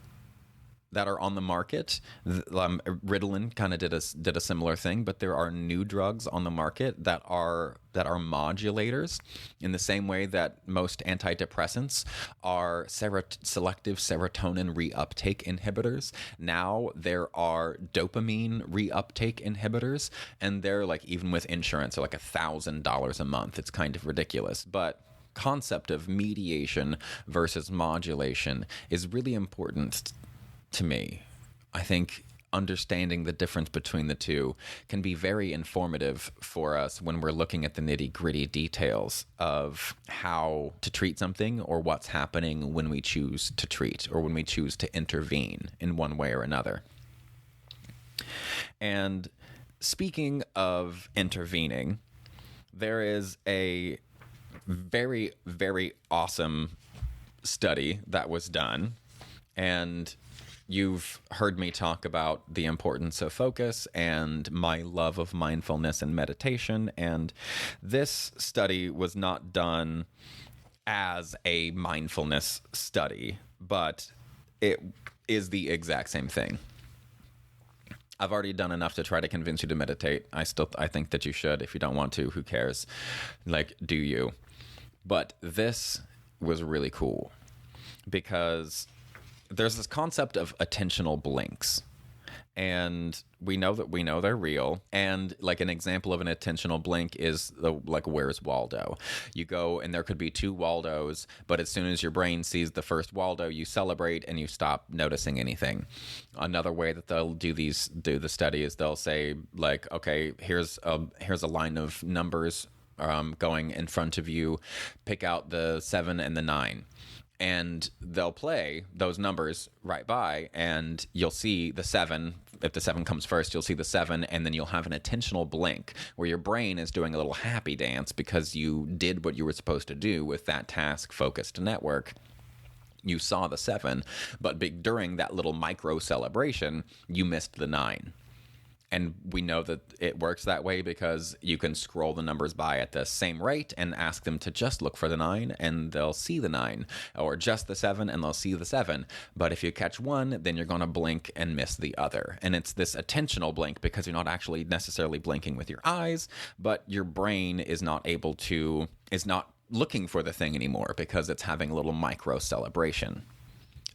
that are on the market. Ritalin kind of did a similar thing, but there are new drugs on the market that are modulators in the same way that most antidepressants are selective serotonin reuptake inhibitors. Now there are dopamine reuptake inhibitors, and they're like, even with insurance, are like $1,000 a month. It's kind of ridiculous, but concept of mediation versus modulation is really important to me. I think understanding the difference between the two can be very informative for us when we're looking at the nitty-gritty details of how to treat something or what's happening when we choose to treat or when we choose to intervene in one way or another. And speaking of intervening, there is a very, very awesome study that was done, and you've heard me talk about the importance of focus and my love of mindfulness and meditation. And this study was not done as a mindfulness study, but it is the exact same thing. I've already done enough to try to convince you to meditate. I think that you should. If you don't want to, who cares? Like, do you? But this was really cool because there's this concept of attentional blinks, and we know they're real. And like an example of an attentional blink is like Where's Waldo? You go and there could be two Waldos, but as soon as your brain sees the first Waldo, you celebrate and you stop noticing anything. Another way that they'll do the study is they'll say like, okay, here's a line of numbers going in front of you. Pick out the 7 and the 9. And they'll play those numbers right by, and you'll see the 7. If the 7 comes first, you'll see the 7, and then you'll have an attentional blink where your brain is doing a little happy dance because you did what you were supposed to do with that task-focused network. You saw the 7, but during that little micro celebration, you missed the 9. And we know that it works that way because you can scroll the numbers by at the same rate and ask them to just look for the 9 and they'll see the 9, or just the 7 and they'll see the 7. But if you catch one, then you're going to blink and miss the other. And it's this attentional blink because you're not actually necessarily blinking with your eyes, but your brain is not looking for the thing anymore because it's having a little micro celebration.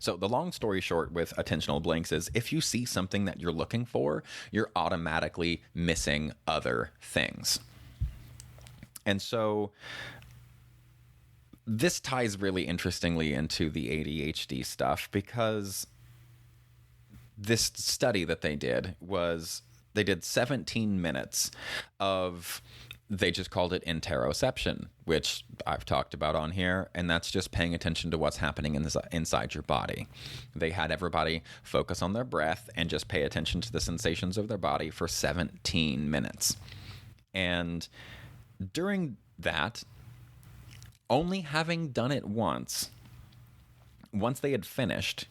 So the long story short with attentional blinks is if you see something that you're looking for, you're automatically missing other things. And so this ties really interestingly into the ADHD stuff because this study that they did was they did 17 minutes of, they just called it interoception, which I've talked about on here, and that's just paying attention to what's happening inside your body. They had everybody focus on their breath and just pay attention to the sensations of their body for 17 minutes. And during that, only having done it once they had finished,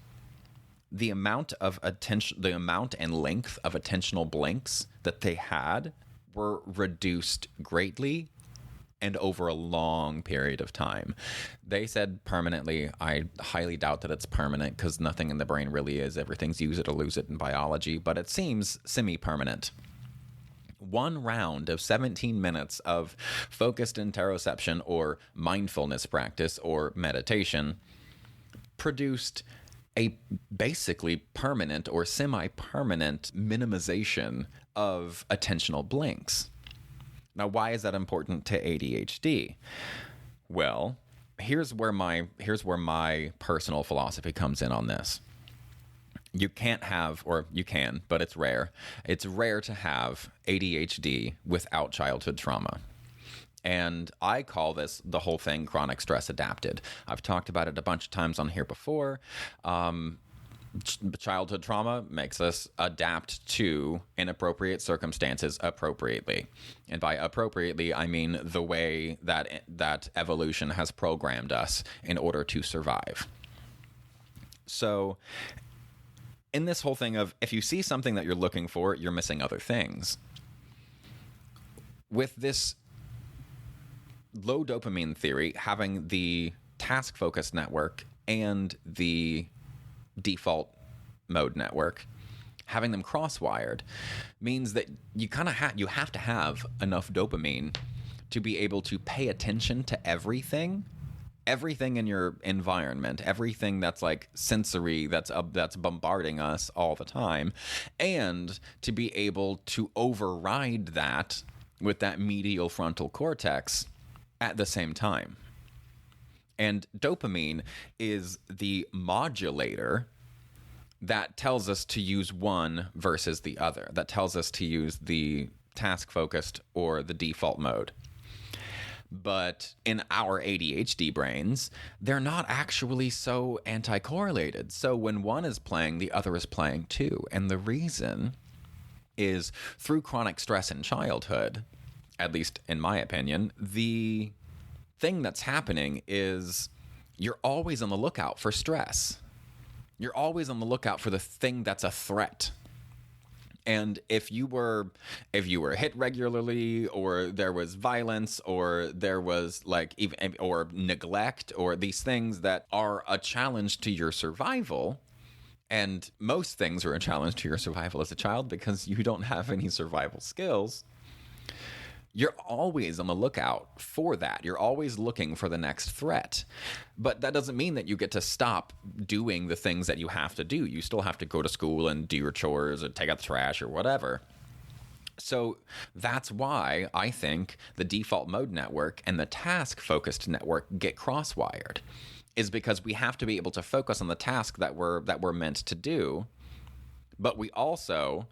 the amount and length of attentional blinks that they had were reduced greatly and over a long period of time. They said permanently. I highly doubt that it's permanent because nothing in the brain really is. Everything's use it or lose it in biology, but it seems semi-permanent. One round of 17 minutes of focused interoception or mindfulness practice or meditation produced a basically permanent or semi-permanent minimization of attentional blinks. Now, why is that important to ADHD? Well, here's where my personal philosophy comes in on this. You can't have, or you can, but it's rare. It's rare to have ADHD without childhood trauma. And I call the whole thing chronic stress adapted. I've talked about it a bunch of times on here before. Childhood trauma makes us adapt to inappropriate circumstances appropriately. And by appropriately, I mean the way that evolution has programmed us in order to survive. So in this whole thing of if you see something that you're looking for, you're missing other things. With this low dopamine theory, having the task-focused network and the default mode network, having them cross-wired means that you kind of have to have enough dopamine to be able to pay attention to everything in your environment, everything that's like sensory, that's bombarding us all the time, and to be able to override that with that medial frontal cortex at the same time. And dopamine is the modulator that tells us to use one versus the other, that tells us to use the task-focused or the default mode. But in our ADHD brains, they're not actually so anti-correlated. So when one is playing, the other is playing too. And the reason is through chronic stress in childhood, at least in my opinion, the thing that's happening is you're always on the lookout for stress. You're always on the lookout for the thing that's a threat. And if you were hit regularly, or there was violence, or there was or neglect, or these things that are a challenge to your survival, and most things are a challenge to your survival as a child because you don't have any survival skills, you're always on the lookout for that. You're always looking for the next threat. But that doesn't mean that you get to stop doing the things that you have to do. You still have to go to school and do your chores or take out the trash or whatever. So that's why I think the default mode network and the task-focused network get cross-wired, is because we have to be able to focus on the task that we're meant to do, but we also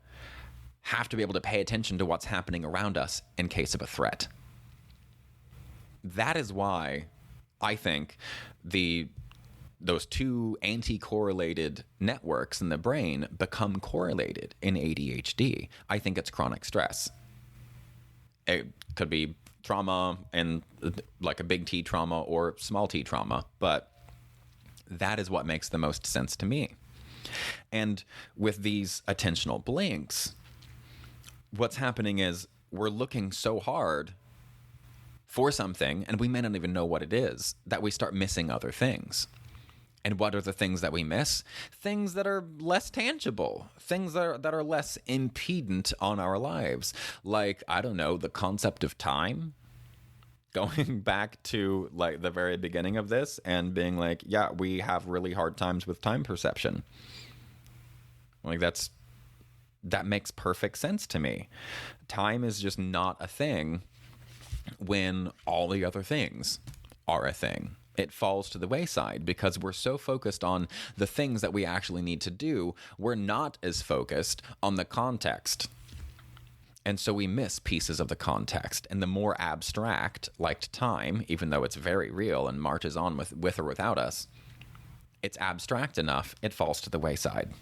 have to be able to pay attention to what's happening around us in case of a threat. That is why I think those two anti-correlated networks in the brain become correlated in ADHD. I think it's chronic stress. It could be trauma, and like a big T trauma or small t trauma, but that is what makes the most sense to me. And with these attentional blinks, what's happening is we're looking so hard for something, and we may not even know what it is, that we start missing other things. And what are the things that we miss? Things that are less tangible, things that are less impedant on our lives. Like, I don't know, the concept of time. Going back to like the very beginning of this and being like, yeah, we have really hard times with time perception. Like that makes perfect sense to me. Time is just not a thing when all the other things are a thing. It falls to the wayside because we're so focused on the things that we actually need to do. We're not as focused on the context. And so we miss pieces of the context. And the more abstract, like time, even though it's very real and marches on with or without us, it's abstract enough, it falls to the wayside.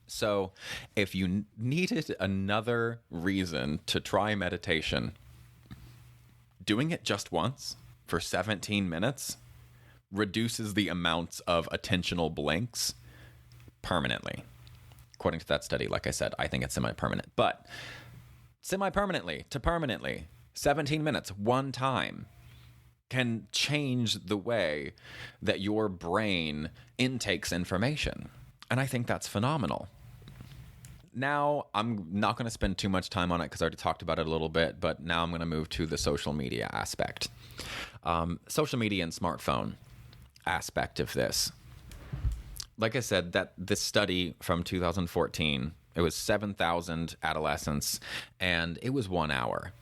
So if you needed another reason to try meditation, doing it just once for 17 minutes reduces the amounts of attentional blinks permanently. According to that study, like I said, I think it's semi-permanent. But semi-permanently to permanently, 17 minutes, one time, can change the way that your brain intakes information. And I think that's phenomenal. Now, I'm not going to spend too much time on it because I already talked about it a little bit, but now I'm going to move to the social media aspect. Social media and smartphone aspect of this. Like I said, that this study from 2014, it was 7,000 adolescents, and it was 1 hour.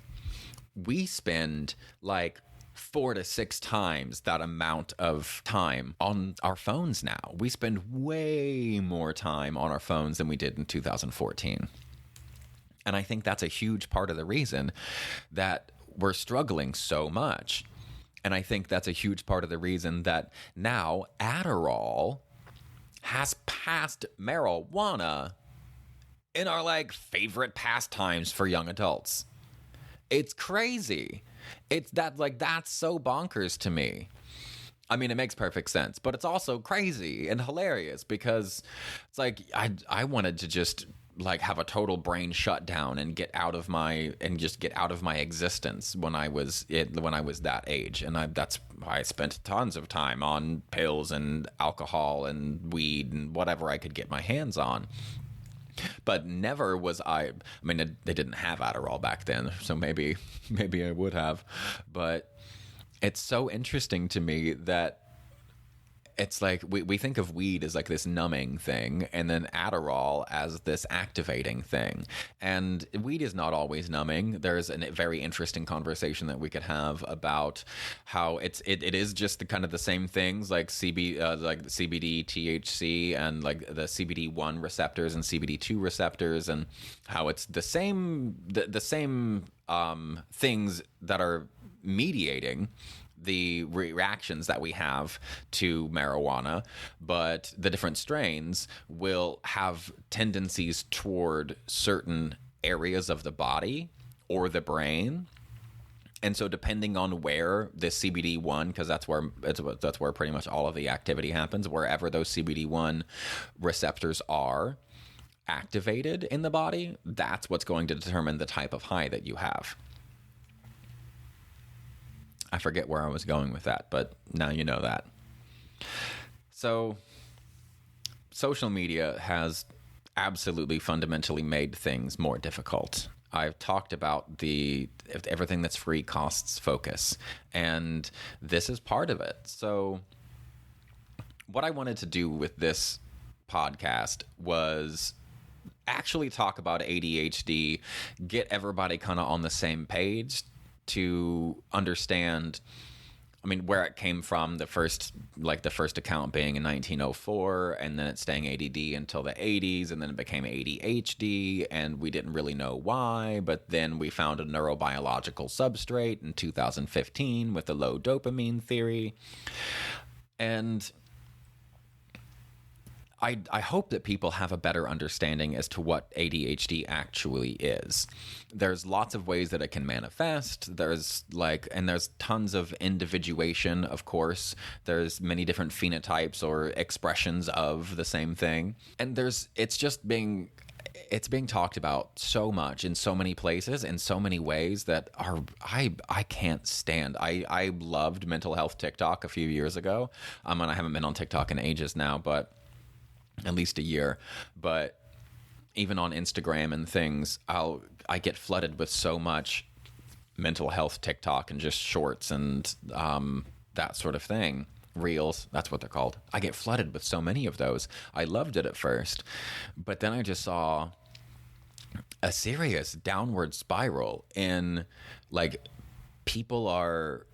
We spend like 4 to 6 times that amount of time on our phones now. We spend way more time on our phones than we did in 2014. And I think that's a huge part of the reason that we're struggling so much. And I think that's a huge part of the reason that now Adderall has passed marijuana in our like favorite pastimes for young adults. It's crazy. It's that like that's so bonkers to me. I mean, it makes perfect sense, but it's also crazy and hilarious because it's like I wanted to just like have a total brain shutdown and get out of my existence when I was that age, and I spent tons of time on pills and alcohol and weed and whatever I could get my hands on. But never was I mean, they didn't have Adderall back then, so maybe I would have. But it's so interesting to me that it's like we think of weed as like this numbing thing and then Adderall as this activating thing. And weed is not always numbing. There's a very interesting conversation that we could have about how it is just the kind of the same things like CBD, THC, and like the CBD1 receptors and CBD2 receptors, and how it's the same things that are mediating the reactions that we have to marijuana, but the different strains will have tendencies toward certain areas of the body or the brain. And so depending on where the CBD1, because that's where pretty much all of the activity happens, wherever those CBD1 receptors are activated in the body, that's what's going to determine the type of high that you have. I forget where I was going with that, but now you know that. So, social media has absolutely fundamentally made things more difficult. I've talked about everything that's free costs focus, and this is part of it. So, what I wanted to do with this podcast was actually talk about ADHD, get everybody kind of on the same page, to understand, I mean, where it came from, the first account being in 1904, and then it staying ADD until the 80s, and then it became ADHD, and we didn't really know why, but then we found a neurobiological substrate in 2015 with the Low Dopamine Theory. And I hope that people have a better understanding as to what ADHD actually is. There's lots of ways that it can manifest. There's tons of individuation, of course. There's many different phenotypes or expressions of the same thing. And it's being talked about so much in so many places in so many ways that I can't stand. I loved mental health TikTok a few years ago. And I haven't been on TikTok in ages now, but at least a year. But even on Instagram and things, I get flooded with so much mental health TikTok and just shorts and that sort of thing. Reels, that's what they're called. I get flooded with so many of those. I loved it at first, but then I just saw a serious downward spiral in like people are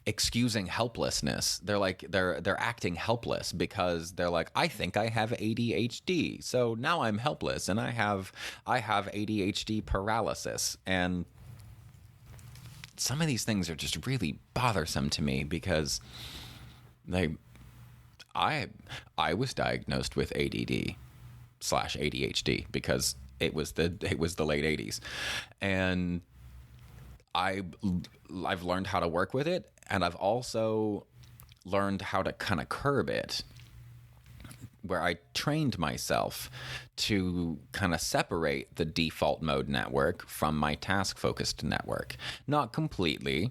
excusing helplessness. They're acting helpless because they're like, I think I have ADHD, so now I'm helpless and I have ADHD paralysis. And some of these things are just really bothersome to me because I was diagnosed with ADD/ADHD because it was the late 80s, and I've learned how to work with it, and I've also learned how to kind of curb it, where I trained myself to kind of separate the default mode network from my task-focused network. Not completely,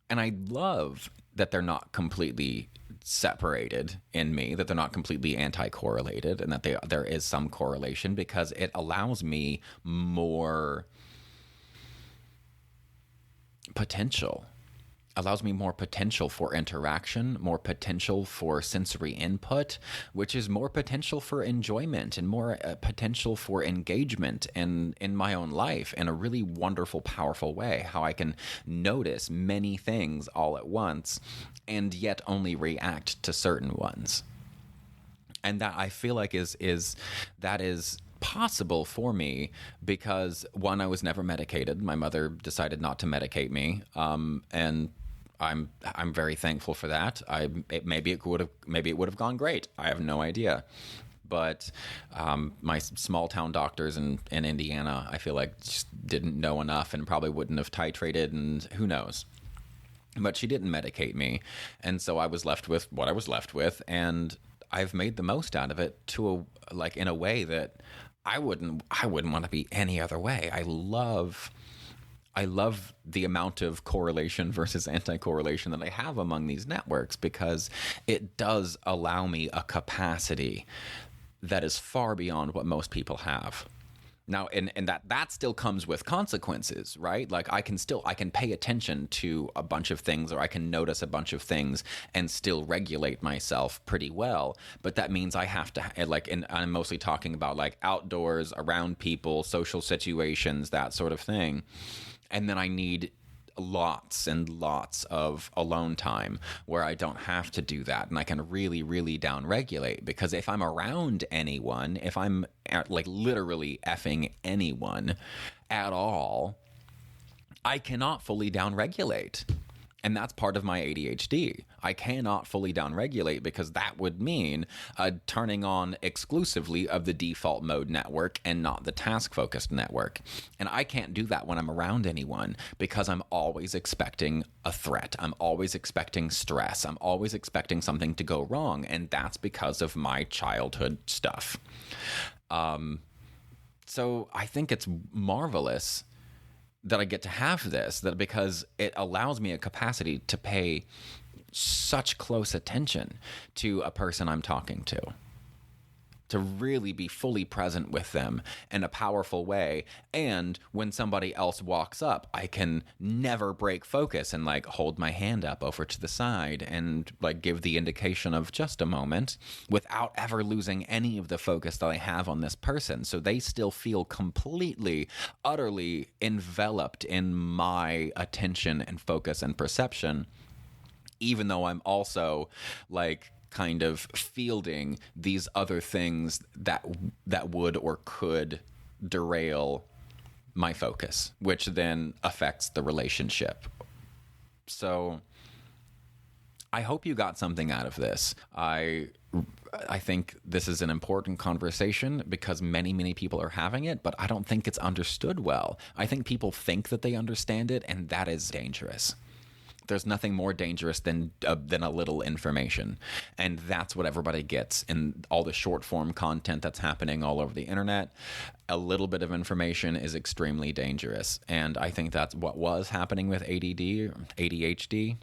and I love that they're not completely separated in me, that they're not completely anti-correlated, and that there is some correlation, because it allows me more potential. Allows me more potential for interaction, more potential for sensory input, which is more potential for enjoyment and more potential for engagement in my own life in a really wonderful, powerful way. How I can notice many things all at once and yet only react to certain ones. And that I feel like is possible for me because, one, I was never medicated. My mother decided not to medicate me, and I'm very thankful for that. Maybe it would have gone great. I have no idea. But my small town doctors in Indiana, I feel like just didn't know enough and probably wouldn't have titrated, and who knows. But she didn't medicate me, and so I was left with what I was left with, and I've made the most out of it in a way that I wouldn't want to be any other way. I love the amount of correlation versus anti-correlation that I have among these networks, because it does allow me a capacity that is far beyond what most people have. Now, and that still comes with consequences, right? Like I can pay attention to a bunch of things, or I can notice a bunch of things and still regulate myself pretty well. But that means I have to, and I'm mostly talking about like outdoors, around people, social situations, that sort of thing. And then I need lots and lots of alone time where I don't have to do that, and I can really, really downregulate. Because if I'm around anyone, if I'm literally effing anyone at all, I cannot fully downregulate. And that's part of my ADHD. I cannot fully downregulate because that would mean turning on exclusively of the default mode network and not the task-focused network. And I can't do that when I'm around anyone because I'm always expecting a threat. I'm always expecting stress. I'm always expecting something to go wrong. And that's because of my childhood stuff. So I think it's marvelous that I get to have this, because it allows me a capacity to pay such close attention to a person I'm talking to really be fully present with them in a powerful way. And when somebody else walks up, I can never break focus and hold my hand up over to the side and give the indication of just a moment without ever losing any of the focus that I have on this person. So they still feel completely, utterly enveloped in my attention and focus and perception, even though I'm also kind of fielding these other things that would or could derail my focus, which then affects the relationship. So I hope you got something out of this. I think this is an important conversation because many, many people are having it, but I don't think it's understood well. I think people think that they understand it, and that is dangerous. There's nothing more dangerous than a little information. And that's what everybody gets in all the short form content that's happening all over the internet. A little bit of information is extremely dangerous. And I think that's what was happening with ADHD.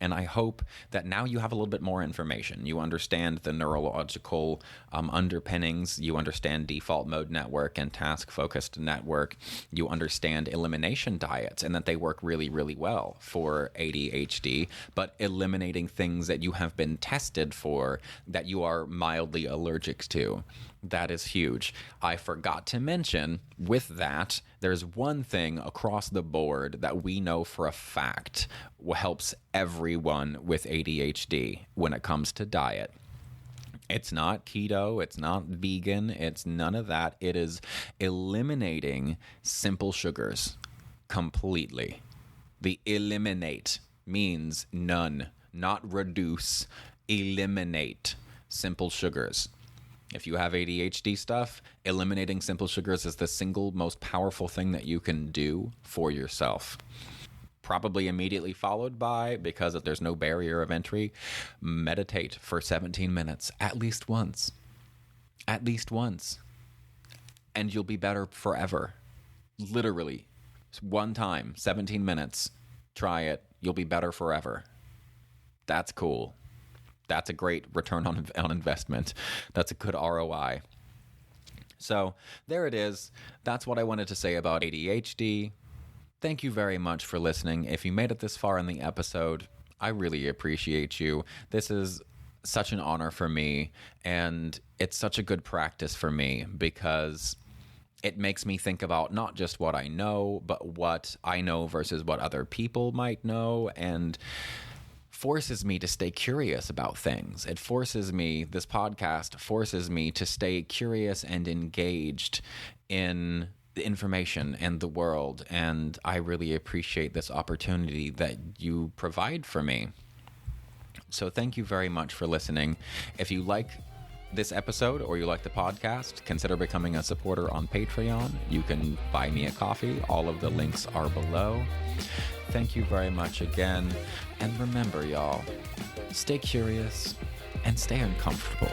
And I hope that now you have a little bit more information. You understand the neurological underpinnings. You understand default mode network and task-focused network. You understand elimination diets and that they work really, really well for ADHD, but eliminating things that you have been tested for that you are mildly allergic to. That is huge. I forgot to mention with that, there's one thing across the board that we know for a fact helps everyone with ADHD when it comes to diet. It's not keto, it's not vegan, it's none of that. It is eliminating simple sugars completely. The eliminate means none, not reduce, eliminate simple sugars. If you have ADHD stuff, eliminating simple sugars is the single most powerful thing that you can do for yourself. Probably immediately followed by, because there's no barrier of entry, meditate for 17 minutes, at least once. At least once. And you'll be better forever. Literally. One time, 17 minutes, try it, you'll be better forever. That's cool. That's a great return on investment. That's a good ROI. So there it is. That's what I wanted to say about ADHD. Thank you very much for listening. If you made it this far in the episode, I really appreciate you. This is such an honor for me, and it's such a good practice for me because it makes me think about not just what I know, but what I know versus what other people might know. And forces me to stay curious about things. This podcast forces me to stay curious and engaged in the information and the world. And I really appreciate this opportunity that you provide for me. So thank you very much for listening. If you like this episode or you like the podcast, consider becoming a supporter on Patreon. You can buy me a coffee. All of the links are below. Thank you very much again. And remember, y'all, stay curious and stay uncomfortable.